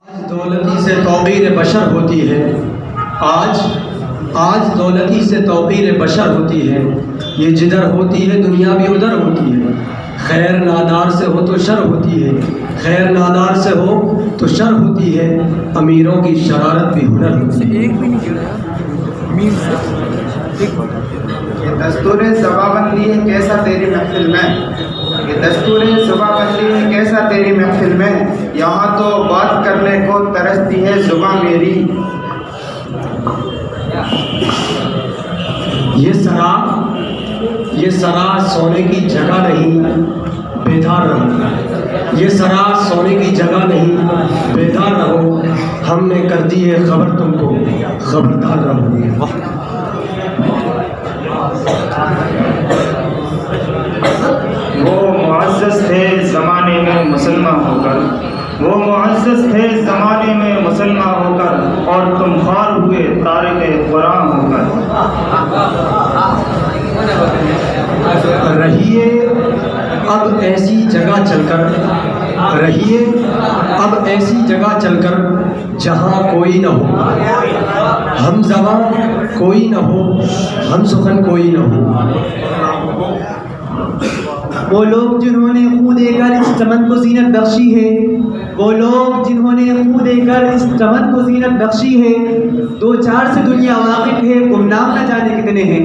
दौलती से तौक़ीर बशर होती है। आज दौलती से तौक़ीर बशर होती है। ये जिधर होती है दुनिया भी उधर होती है। खैर नादार से हो तो शर होती है, खैर नादार से हो तो शर होती है। अमीरों की शरारत भी हुनर होती है। ये दस्तूर ज़बाबंदी है कैसा तेरी महफिल में, ये दस्तूर ज़बाबंदी है कैसा तेरी महफिल में। यहाँ तो बात करने को तरसती है ज़ुबान मेरी। ये सरा सोने की जगह नहीं, बेदार रहो। ये सरा सोने की जगह नहीं, बेदार रहो। हमने कर दी है खबर तुमको, खबरदार रहो। वो मुअज़्ज़ज़ थे ज़माने में मुसलमान होकर, वो मुअज़्ज़ज़ थे ज़माने में मुसलमान होकर, और तुम ख़ार हुए तारिक़ कुरान होकर। रहिए अब ऐसी जगह चलकर, रहिए अब ऐसी जगह चलकर जहाँ कोई न हो, हम ज़बां कोई न हो, हम सुखन कोई न हो। वो लोग जिन्होंने खून देकर इस चमन को ज़ीनत बख्शी है, वो लोग जिन्होंने खून देकर इस चमन को ज़ीनत बख्शी है। दो चार से दुनिया वाकिफ़ है, गुमनाम न जाने कितने हैं।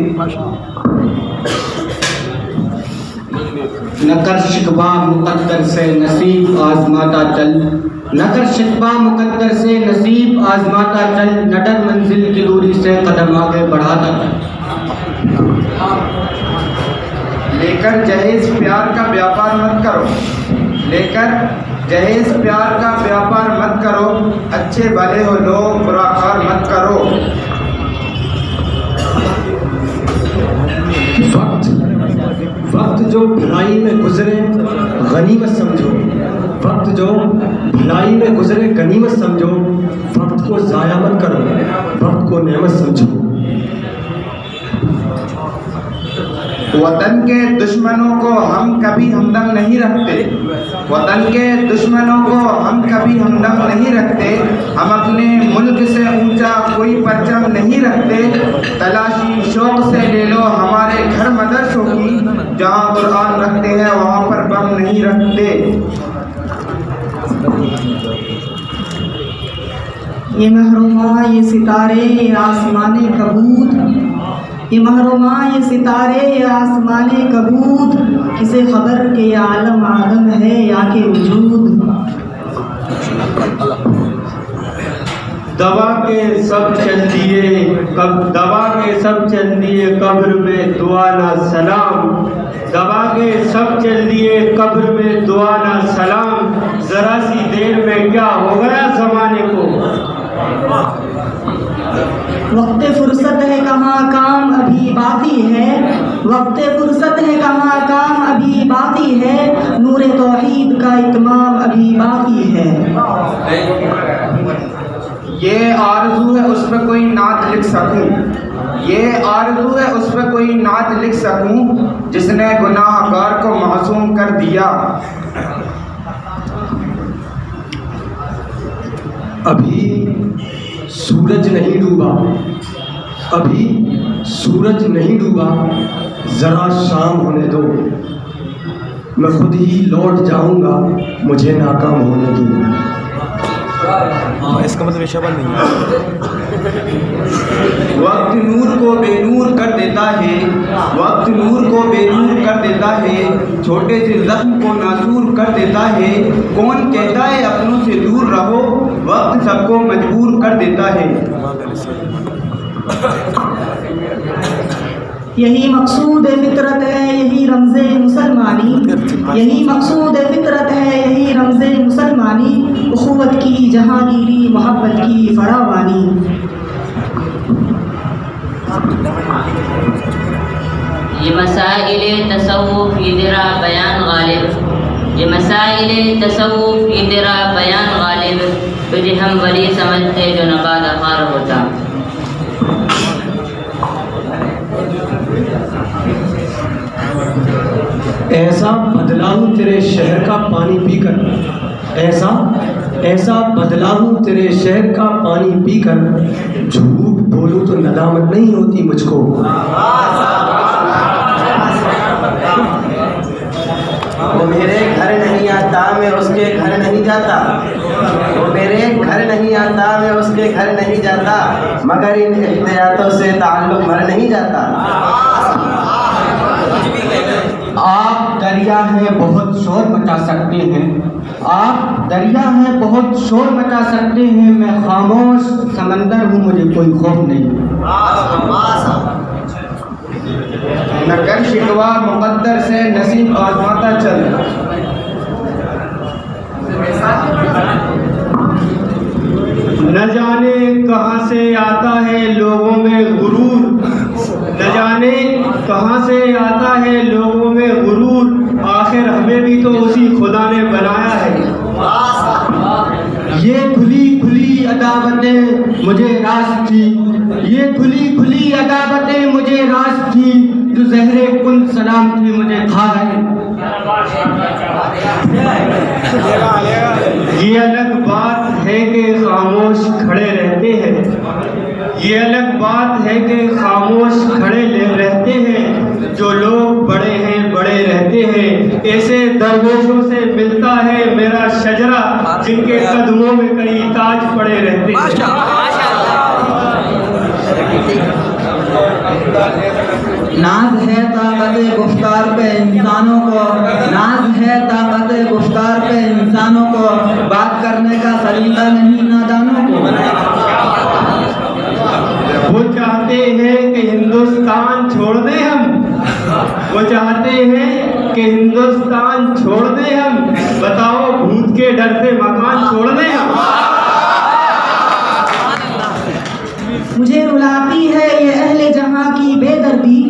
नकर शिकवा मुकद्दर से नसीब आजमाता चल, नकर शिकवा मुकद्दर से नसीब आजमाता चल। नडर मंजिल की दूरी से कदम आगे बढ़ाता चल। लेकर जहेज प्यार का व्यापार मत करो, लेकर जहेज प्यार का व्यापार मत करो। अच्छे भले हो लोग बुराकार मत करो। वक्त जो भलाई में गुजरे गनीमत समझो, वक्त जो भलाई में गुजरे गनीमत समझो। वक्त को ज़ाया मत करो, वक्त को नेमत समझो। वतन के दुश्मनों को हम कभी हमदम नहीं रखते, वतन के दुश्मनों को हम कभी हमदम नहीं रखते। हम अपने मुल्क से ऊंचा कोई परचम नहीं रखते। तलाशी शौक से ले लो हमारे घर मदरसों की, जहाँ कुरान रखते हैं वहाँ पर बम नहीं रखते। ये महरुमा ये सितारे ये आसमाने कबूत, ये महरुमा ये सितारे ये आसमाने कबूत। किसे खबर के ये आलम आदम है या के वजूद। दवा के सब चल दिए दवा के सब चल दिए कब्र में दुआ ना सलाम, दवा के सब चल दिए कब्र में दुआ ना सलाम। जरा सी देर में क्या हो गया जमाने को। वक्त फुर्सत है कहाँ काम अभी बाकी है, वक्त फुर्सत है कहाँ काम अभी बाकी है। नूरे तौहीद का इत्माम अभी बाकी है। ये आरज़ू है उस पर कोई नात लिख सकूं, ये आरज़ू है उस पर कोई नात लिख सकूं, जिसने गुनाहगार को मासूम कर दिया। अभी सूरज नहीं डूबा, अभी सूरज नहीं डूबा। ज़रा शाम होने दो, मैं खुद ही लौट जाऊंगा, मुझे नाकाम होने दो। इसका मतलब शबन नहीं है। वक्त नूर को बेनूर कर देता है, वक्त नूर को बेनूर कर देता है। छोटे से जख्म को नासूर कर देता है। कौन कहता है अपनों से दूर रहो, वक्त सबको मजबूर कर देता है। यही मकसूद फितरत है यही रमज़े मुसलमानी, यही मकसूद फितरत है यही रमज़े मुसलमानी। उखुवत की जहांगीरी मोहब्बत की फरावानी। ये मसाइले तसव्वुफ़ इदरा बयान गालिब, ये मसाइले तसव्वुफ़ इदरा बयान गालिब। तुझे हम वली समझते जो नबादा खार होता। ऐसा बदलाऊं तेरे शहर का पानी पीकर, ऐसा बदलाऊं तेरे शहर का पानी पीकर, झूठ बोलूं तो नदामत नहीं होती मुझको। वो मेरे घर नहीं आता, मैं उसके घर नहीं जाता। वो मेरे घर नहीं आता, मैं उसके घर नहीं जाता, मगर इन एहतियातों से ताल्लुक मर नहीं जाता। आप दरिया हैं बहुत शोर मचा सकते हैं, आप दरिया हैं बहुत शोर मचा सकते हैं, मैं खामोश समंदर हूँ, मुझे कोई खौफ नहीं। न कर शिकवा मुकद्दर से नसीब आजमाता चल। न जाने कहाँ से आता है लोगों में गुरूर, न जाने कहाँ से आता है लोगों में गुरूर, आखिर हमें भी तो उसी खुदा ने बनाया है। ये खुली खुली अदावतें मुझे रास थी, ये खुली खुली अदावतें मुझे रास थी, जो जहरे कुन सलाम थी मुझे खा गए। ये अलग बात है कि खामोश खड़े रहते हैं, ये अलग बात है कि खामोश खड़े रहते हैं, जो लोग बड़े हैं बड़े रहते हैं, ऐसे दरवेशों से मिलता है मेरा शजरा, जिनके कदमों में कई ताज पड़े रहते हैं। नाज है ताकत गुफ्तार पे इंसानों को, नाज है ताकत गुफ्तार पे इंसानों को, बात करने का सलीका नहीं नादानों को। वो चाहते हैं कि हिंदुस्तान छोड़ दें हम, वो चाहते हैं कि हिंदुस्तान छोड़ दें हम, बताओ भूत के डर से मकान छोड़ दें हम। मुझे रुलाती है ये अहले जहां की बेदर्दी,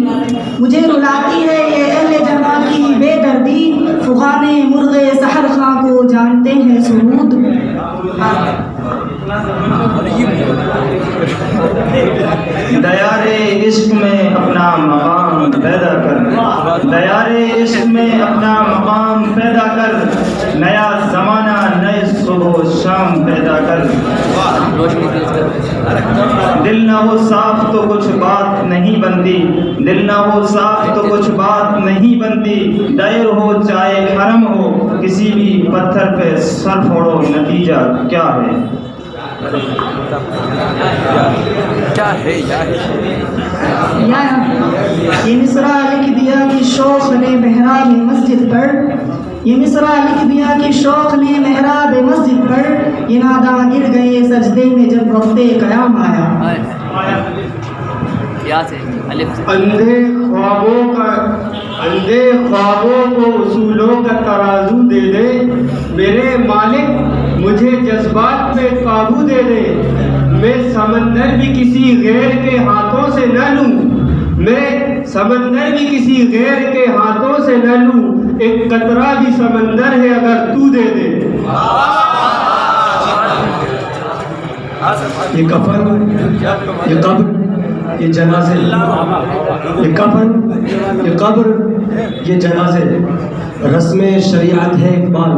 मुझे रुलाती है ये अहले जहां की बेदर्दी, फुगाने मुर्गे सहर खां को जानते हैं सुरूद। दयारे इश्क में अपना मकाम पैदा कर, दयारे इश्क में अपना मकाम पैदा कर, नया जमाना नए सुबह शाम पैदा कर। दिल ना हो साफ तो कुछ बात नहीं बनती, दिल ना हो साफ तो कुछ बात नहीं बनती, दायर हो चाहे हरम हो, किसी भी पत्थर पे सर फोड़ो, नतीजा क्या है? ये मिसरा लिख दिया कि शौक ने मेहराब मस्जिद पर, ये मिसरा लिख दिया कि शौक ने मेहराब मस्जिद पर, ये नादा गिर गए सजदे में जब वक्ते कयाम आया। अंधे ख्वाबों को उसूलों का तराजू दे दे, मेरे मालिक मुझे जज्बात पे काबू दे दे, मैं समंदर भी किसी गैर के हाथों से न लूं, मैं समंदर भी किसी गैर के हाथों से न लूं, एक कतरा भी समंदर है अगर तू दे दे। ये कफन, ये कब्र, ये जनाजे, ये कफन, ये कब्र, ये जनाजे, रस्म शरीयत है इकबाल।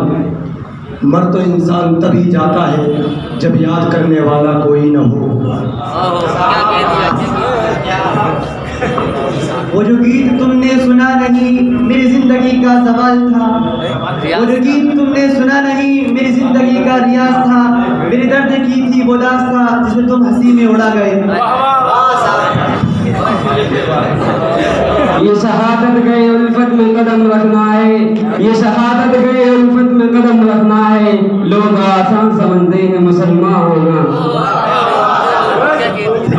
मर तो इंसान तभी जाता है जब याद करने वाला कोई न हो। वो जो गीत तुमने सुना नहीं मेरी जिंदगी का सवाल था, वो जो गीत तुमने सुना नहीं मेरी जिंदगी का रियाज था, मेरे दर्द की थी वो दास्ता जिसे तुम हंसी में उड़ा गए। ये शहादत गए उल्फत में कदम रखना है, ये शहादत गए उल्फत में कदम रखना है, लोग आसान समझते हैं मुसलमान होना।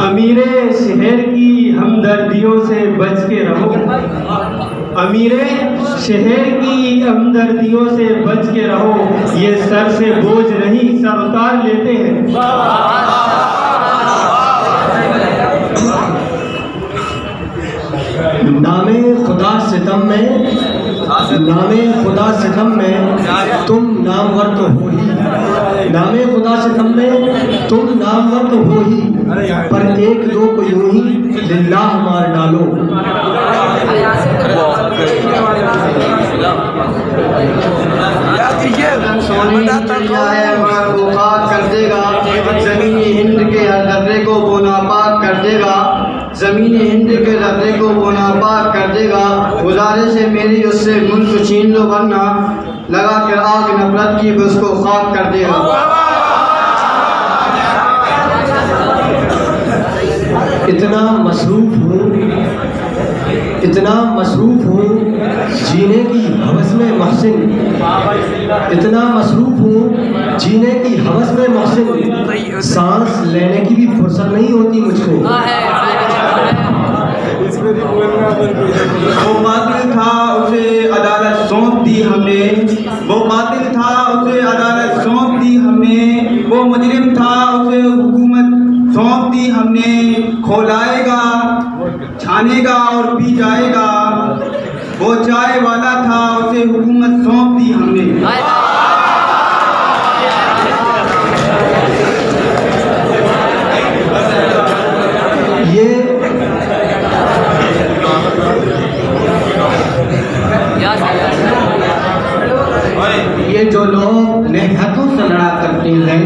अमीरे शहर की हमदर्दियों से बच के रहो, अमीरे शहर की हमदर्दियों से बच के रहो, ये सर से बोझ नहीं सर उतार लेते हैं। नामे खुदा सितम में, नामे खुदा सितम में तुम नामवर तो हो ही, नामे खुदा सितम में तुम नामवर तो हो ही, पर एक दो को यूं ही लिल्लाह मार डालो। सोने चिड़िया है मगर वो खाक कर देगा, ज़मीनी हिंद के हर दर्रे को वो नापाक कर देगा, ज़मीनी हिंद के दर्रे को वो नापाक कर देगा। गुजारिश है मेरी उससे मुल्क छीन लो वरना लगा कर आग नफरत की उसको खाक कर देगा। इतना मसरूफ़ हूँ जीने की हवस में महसिन, इतना मसरूफ़ हूँ जीने की हवस में महसिन, सांस लेने की भी फुर्सत नहीं होती मुझको। वो कातिल था उसे अदालत सौंप दी हमने, वो कातिल था उसे अदालत सौंप दी हमने, वो मुजरिम था उसे हुकूमत सौंप दी हमने। खोलाएगा छानेगा और पी जाएगा, वो चाय वाला था उसे हुकूमत सौंप दी हमने। ये जो लोग नेहतों से लड़ा करते हैं,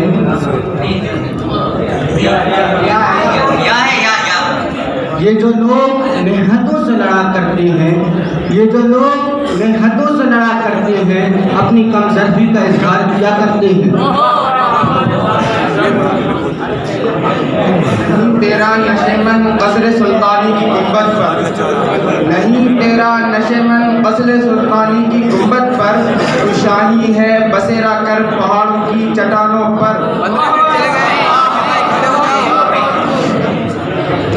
ये जो लोग नेहतों से लड़ा करते हैं, ये जो लोग नेहतों से लड़ा करते हैं, अपनी कमजोरी का इजहार किया करते हैं। तेरा नशेमन कसर सुल्तानी की गुंबद पर, नहीं तेरा नशेमन कसर सुल्तानी की गुंबद पर, तू शाही है बसेरा कर पहाड़ों की चट्टानों पर।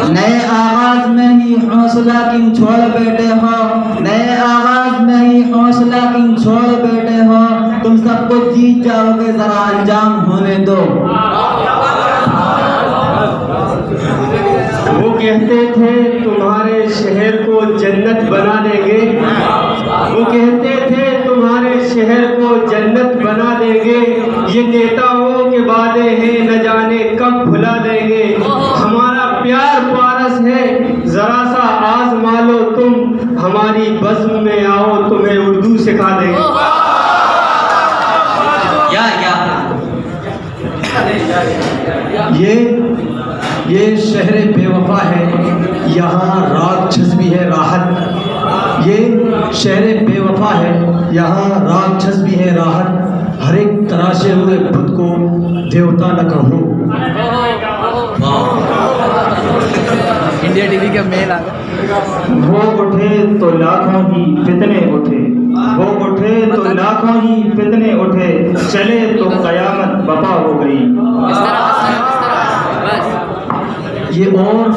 नए आगाज में ही हौसला किन छोड़ बैठे हो, नए आगाज में ही हौसला किन छोड़ बैठे हो, तुम सबको जीत जाओगे जरा अंजाम होने दो। वो कहते थे तुम्हारे शहर को जन्नत बना देंगे, वो कहते थे तुम्हारे शहर को जन्नत बना देंगे, ये नेताओं के वादे हैं न जाने कब भुला देंगे। हमारा प्यार पारस है जरा सा आजमा लो तुम, हमारी बज़्म में आओ तुम्हें उर्दू सिखा देंगे। ये शहर बेवफा है, यहाँ राक्षस भी है राहत। ये शहर बेवफा है, यहाँ राक्षस भी है राहत। हर एक तराशे हुए खुद को देवता न कहो। इंडिया टीवी का मेल आ गया। वो उठे तो लाखों ही फितने उठे, वो उठे तो लाखों ही फितने उठे, चले तो कयामत बपा हो गई। ये और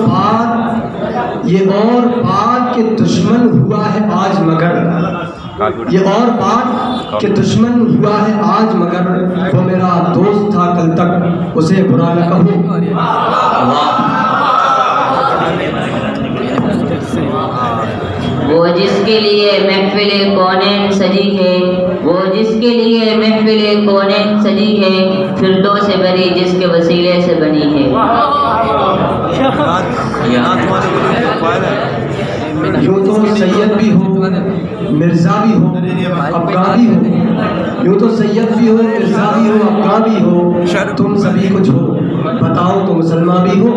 बात के दुश्मन हुआ है आज मगर, ये और बात के दुश्मन हुआ है आज मगर, वो मेरा दोस्त था कल तक उसे बुरा न कहूँ। वो जिसके लिए महफिले कौनैन सजी है, वो जिसके लिए महफिले कौनैन सजी है, फिरदौस से बरी जिसके वसीले से बनी है। यूँ तो सैयद भी हो मिर्ज़ा भी हो अफगान भी हो, यूँ तो सैयद भी हो मिर्ज़ा भी हो अफगान भी हो, तुम सभी कुछ हो, बताओ तो मुसलमान भी हो।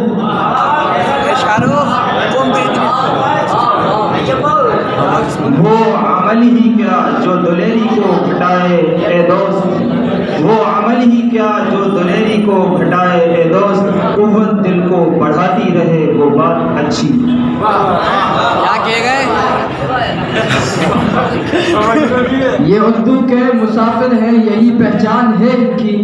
वो अमल ही क्या जो दुलेरी को घटाए ए दोस्त, वो अमल ही क्या जो दुलेरी को घटाए ए दोस्त, कुव्वत दिल को बढ़ाती रहे वो बात अच्छी। क्या किए गए? ये उर्दू के मुसाफिर हैं यही पहचान है इनकी,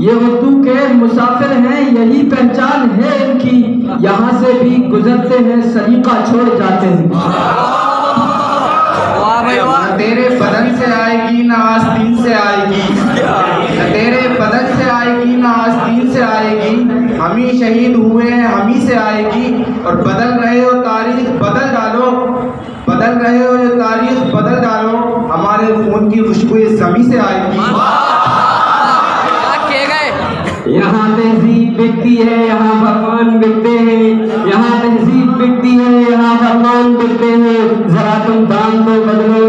ये उर्दू के मुसाफिर हैं यही पहचान है इनकी, यहाँ से भी गुजरते हैं सलीका छोड़ जाते हैं। न तेरे बदन से आएगी ना आस्तीन से आएगी, न तेरे बदन से आएगी ना आस्तीन से आएगी, हम ही शहीद हुए हैं हम ही से आएगी। और बदल रहे हो तारीख बदल डालो, बदल रहे हो जो तारीख बदल डालो, हमारे खून की खुशबू इस ज़मीं से आएगी। यहाँ तहजीब बिकती है यहाँ भगवान बिकते हैं, यहाँ तहजीब बिकती है यहाँ भगवान सकते हो, जरा तुम दाम तो बदलो